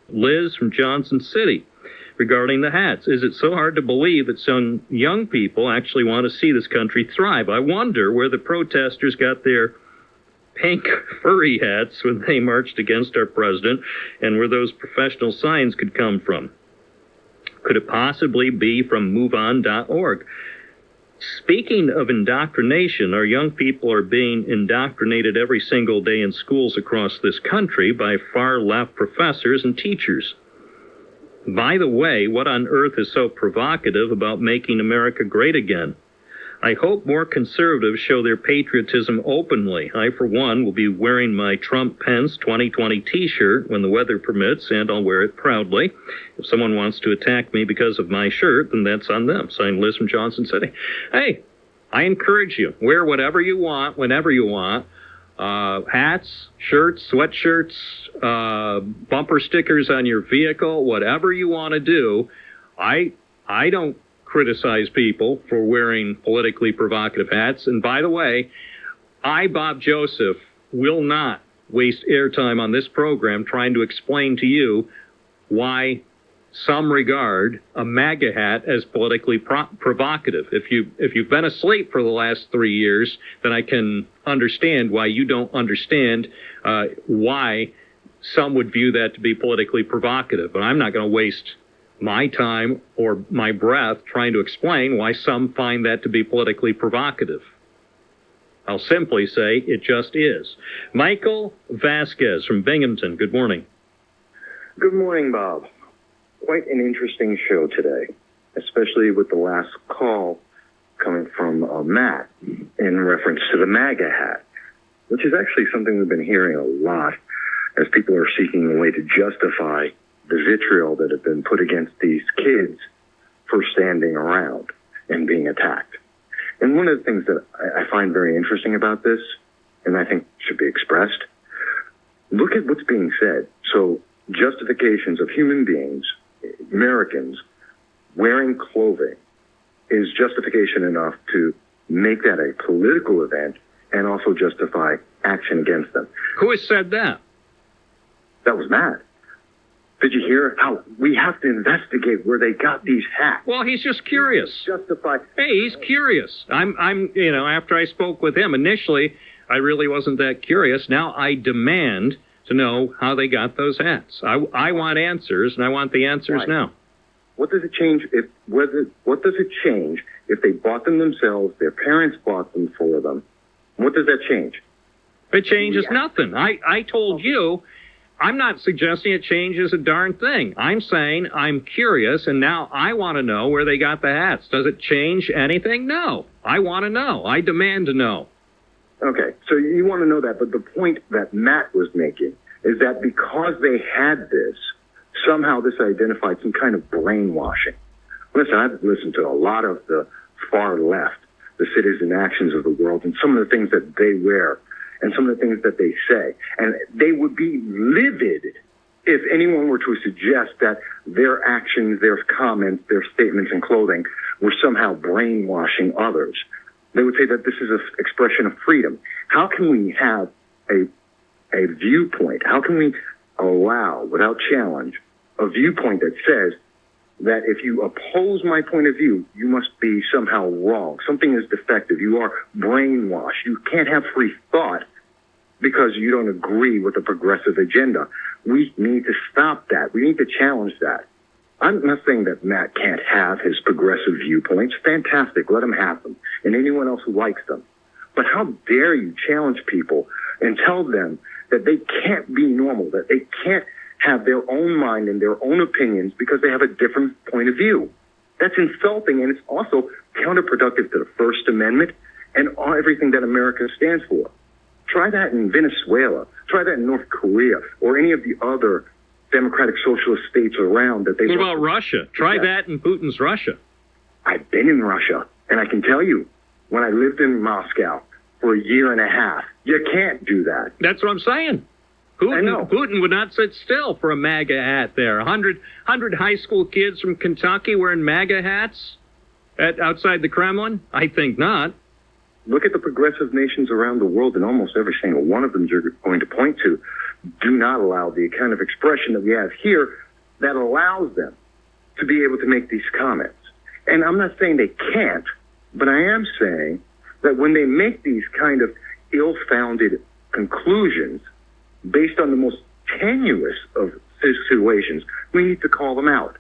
Liz from Johnson City, regarding the hats. Is it so hard to believe that some young people actually want to see this country thrive? I wonder where the protesters got their pink furry hats when they marched against our president, and where those professional signs could come from. Could it possibly be from MoveOn.org? Speaking of indoctrination, our young people are being indoctrinated every single day in schools across this country by far-left professors and teachers. By the way, what on earth is so provocative about making America great again? I hope more conservatives show their patriotism openly. I, for one, will be wearing my Trump-Pence 2020 t-shirt when the weather permits, and I'll wear it proudly. If someone wants to attack me because of my shirt, then that's on them. Signed, Liz from Johnson City. Hey, I encourage you. Wear whatever you want, whenever you want. Hats, shirts, sweatshirts, bumper stickers on your vehicle, whatever you want to do. I don't criticize people for wearing politically provocative hats. And by the way, I, Bob Joseph, will not waste airtime on this program trying to explain to you why some regard a MAGA hat as politically provocative. If you've been asleep for the last 3 years, then I can understand why you don't understand why some would view that to be politically provocative. But I'm not going to waste my time or my breath trying to explain why some find that to be politically provocative. I'll simply say it just is. Michael Vasquez from Binghamton, good morning. Good morning, Bob. Quite an interesting show today, especially with the last call coming from Matt in reference to the MAGA hat, which is actually something we've been hearing a lot as people are seeking a way to justify the vitriol that have been put against these kids for standing around and being attacked. And one of the things that I find very interesting about this, and I think should be expressed, look at what's being said. So justifications of human beings, Americans, wearing clothing is justification enough to make that a political event and also justify action against them. Who has said that? That was Matt. Did you hear how we have to investigate where they got these hats? Well, he's just curious. Justify. Hey, he's curious. I'm, after I spoke with him initially, I really wasn't that curious. Now I demand to know how they got those hats. I want answers, and I want the answers now. What does it change what does it change if they bought them themselves, their parents bought them for them? What does that change? It changes nothing. I told you, I'm not suggesting it changes a darn thing. I'm saying I'm curious, and now I want to know where they got the hats. Does it change anything? No. I want to know. I demand to know. Okay, so you want to know that, but the point that Matt was making is that because they had this, somehow this identified some kind of brainwashing. Listen, I've listened to a lot of the far left, the citizen actions of the world, and some of the things that they wear, and some of the things that they say. And they would be livid if anyone were to suggest that their actions, their comments, their statements and clothing were somehow brainwashing others. They would say that this is an expression of freedom. How can we have a viewpoint? How can we allow, without challenge, a viewpoint that says that if you oppose my point of view, you must be somehow wrong. Something is defective. You are brainwashed. You can't have free thought because you don't agree with the progressive agenda. We need to stop that. We need to challenge that. I'm not saying that Matt can't have his progressive viewpoints. Fantastic. Let him have them. And anyone else who likes them. But how dare you challenge people and tell them that they can't be normal, that they can't have their own mind and their own opinions because they have a different point of view. That's insulting, and it's also counterproductive to the First Amendment and everything that America stands for. Try that in Venezuela. Try that in North Korea or any of the other democratic socialist states around that they... What about Russia? Try that in Putin's Russia. I've been in Russia, and I can tell you, when I lived in Moscow for a year and a half, you can't do that. That's what I'm saying. Putin would not sit still for a MAGA hat there. 100 high school kids from Kentucky wearing MAGA hats outside the Kremlin? I think not. Look at the progressive nations around the world, and almost every single one of them you're going to point to do not allow the kind of expression that we have here that allows them to be able to make these comments. And I'm not saying they can't, but I am saying that when they make these kind of ill-founded conclusions based on the most tenuous of situations, we need to call them out.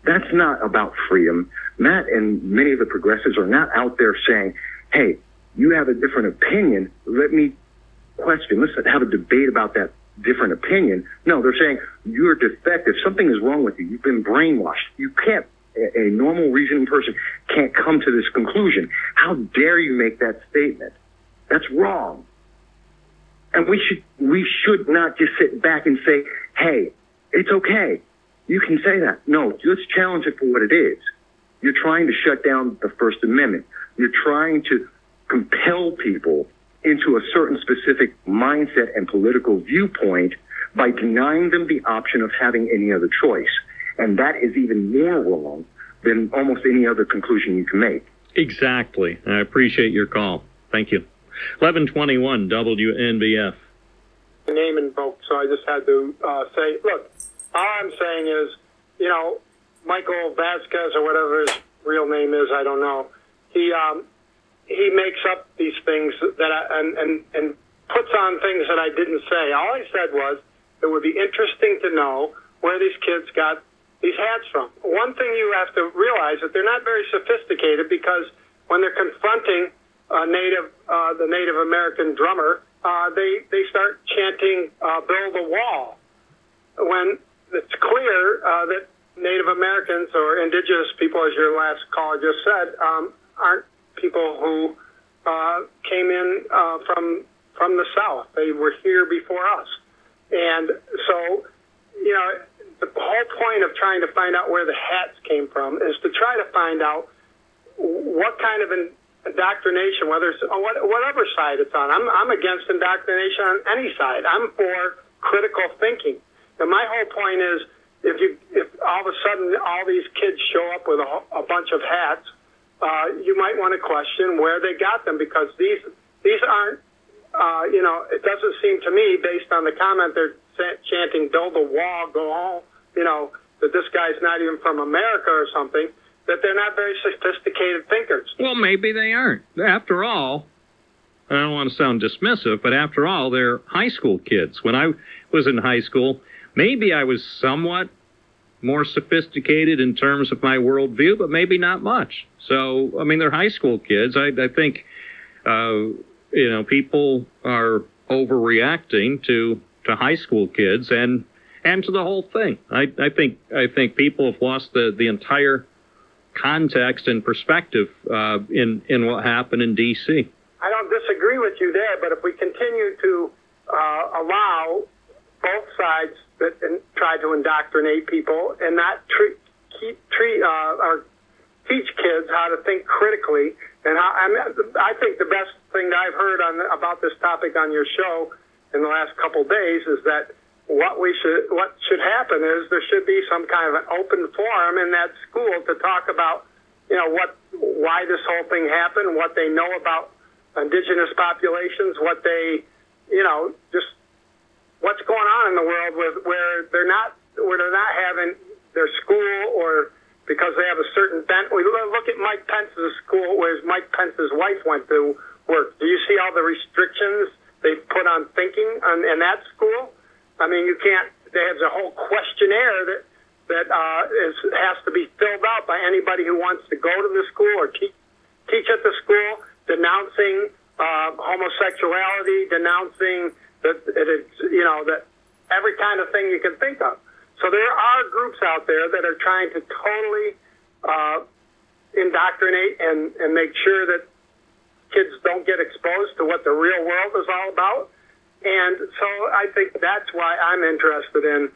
That's not about freedom. Matt and many of the progressives are not out there saying, hey, you have a different opinion. Let me question. Let's have a debate about that different opinion. No, they're saying you're defective. Something is wrong with you. You've been brainwashed. You can't, a normal reasoning person can't come to this conclusion. How dare you make that statement? That's wrong. And we should not just sit back and say, hey, it's okay. You can say that. No, let's challenge it for what it is. You're trying to shut down the First Amendment. You're trying to compel people into a certain specific mindset and political viewpoint by denying them the option of having any other choice. And that is even more wrong than almost any other conclusion you can make. Exactly. I appreciate your call. Thank you. 1121 WNBF. Name invoked, so I just had to say, look, all I'm saying is, you know, Michael Vasquez or whatever his real name is, I don't know. He makes up these things that and puts on things that I didn't say. All I said was it would be interesting to know where these kids got these hats from. One thing you have to realize that they're not very sophisticated, because when they're confronting the Native American drummer, they start chanting "Build a Wall," when it's clear that Native Americans or indigenous people, as your last caller just said, aren't people who came in from the South. They were here before us. And so, you know, the whole point of trying to find out where the hats came from is to try to find out what kind of indoctrination, whether it's on whatever side it's on. I'm against indoctrination on any side. I'm for critical thinking. And my whole point is, if all of a sudden all these kids show up with a bunch of hats, you might want to question where they got them, because these aren't, you know, it doesn't seem to me, based on the comment they're chanting, "Build a wall, go home," you know, that this guy's not even from America or something, that they're not very sophisticated thinkers. Well, maybe they aren't. After all, I don't want to sound dismissive, but after all, they're high school kids. When I was in high school, maybe I was somewhat more sophisticated in terms of my worldview, but maybe not much. So, I mean, they're high school kids. I think, you know, people are overreacting to high school kids and to the whole thing. I think people have lost the entire context and perspective in what happened in D.C. I don't disagree with you there, but if we continue to allow both sides that try to indoctrinate people and not teach kids how to think critically, and I think the best thing that I've heard about this topic on your show in the last couple days is that what should happen is there should be some kind of an open forum in that school to talk about, you know, why this whole thing happened, what they know about indigenous populations, what they, you know, just what's going on in the world where they're not having their school, or because they have a certain bent. We look at Mike Pence's school, where Mike Pence's wife went to work. Do you see all the restrictions they put on thinking in that school? I mean, you can't. There's a whole questionnaire that has to be filled out by anybody who wants to go to the school or teach at the school, denouncing homosexuality, denouncing that every kind of thing you can think of. So there are groups out there that are trying to totally indoctrinate and make sure that kids don't get exposed to what the real world is all about. And so I think that's why I'm interested in,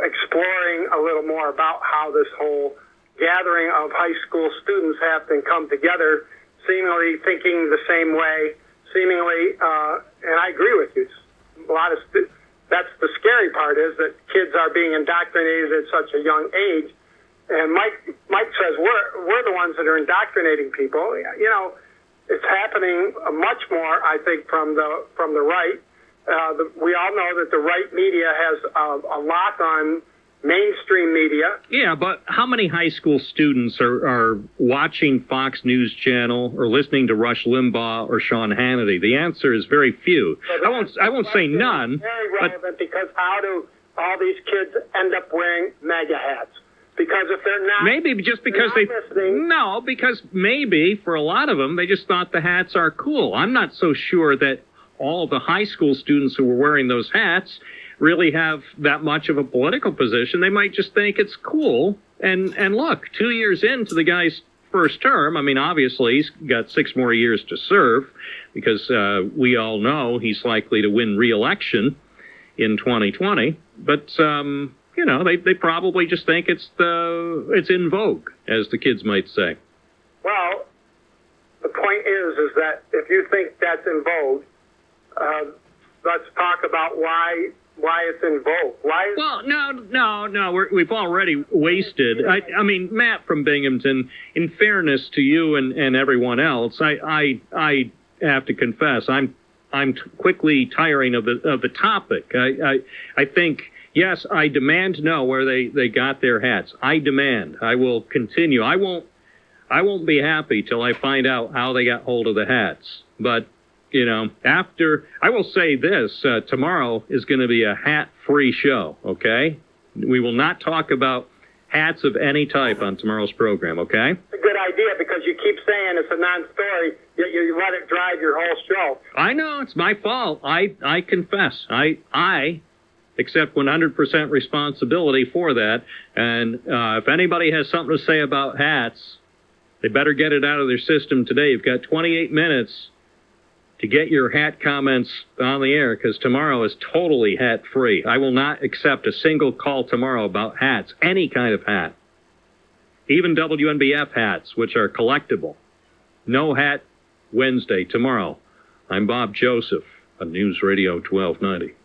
exploring a little more about how this whole gathering of high school students have to come together, seemingly thinking the same way, and I agree with you. That's the scary part, is that kids are being indoctrinated at such a young age. And Mike says we're the ones that are indoctrinating people. You know, it's happening much more, I think, from the right. We all know that the right media has a lock on mainstream media. Yeah, but how many high school students are watching Fox News Channel or listening to Rush Limbaugh or Sean Hannity? The answer is very few. So I won't say none. Very relevant, because how do all these kids end up wearing MAGA hats? Because if they're not, maybe just because because maybe for a lot of them they just thought the hats are cool. I'm not so sure that all the high school students who were wearing those hats really have that much of a political position. They might just think it's cool. And look, 2 years into the guy's first term, I mean, obviously he's got 6 more years to serve, because we all know he's likely to win re-election in 2020. But you know, they probably just think it's in vogue, as the kids might say. Well, the point is that if you think that's in vogue, let's talk about why it's in vogue. Why? Well, no. We've already wasted. I mean, Matt from Binghamton, in fairness to you and everyone else, I have to confess, I'm quickly tiring of the topic. I think, yes, I demand to know where they got their hats. I demand. I will continue. I won't be happy till I find out how they got hold of the hats. But you know, I will say this, tomorrow is going to be a hat-free show, okay? We will not talk about hats of any type on tomorrow's program, okay? It's a good idea, because you keep saying it's a non-story, yet you let it drive your whole show. I know, it's my fault. I confess. I accept 100% responsibility for that. And if anybody has something to say about hats, they better get it out of their system today. You've got 28 minutes to get your hat comments on the air, because tomorrow is totally hat-free. I will not accept a single call tomorrow about hats, any kind of hat. Even WNBF hats, which are collectible. No hat Wednesday, tomorrow. I'm Bob Joseph on News Radio 1290.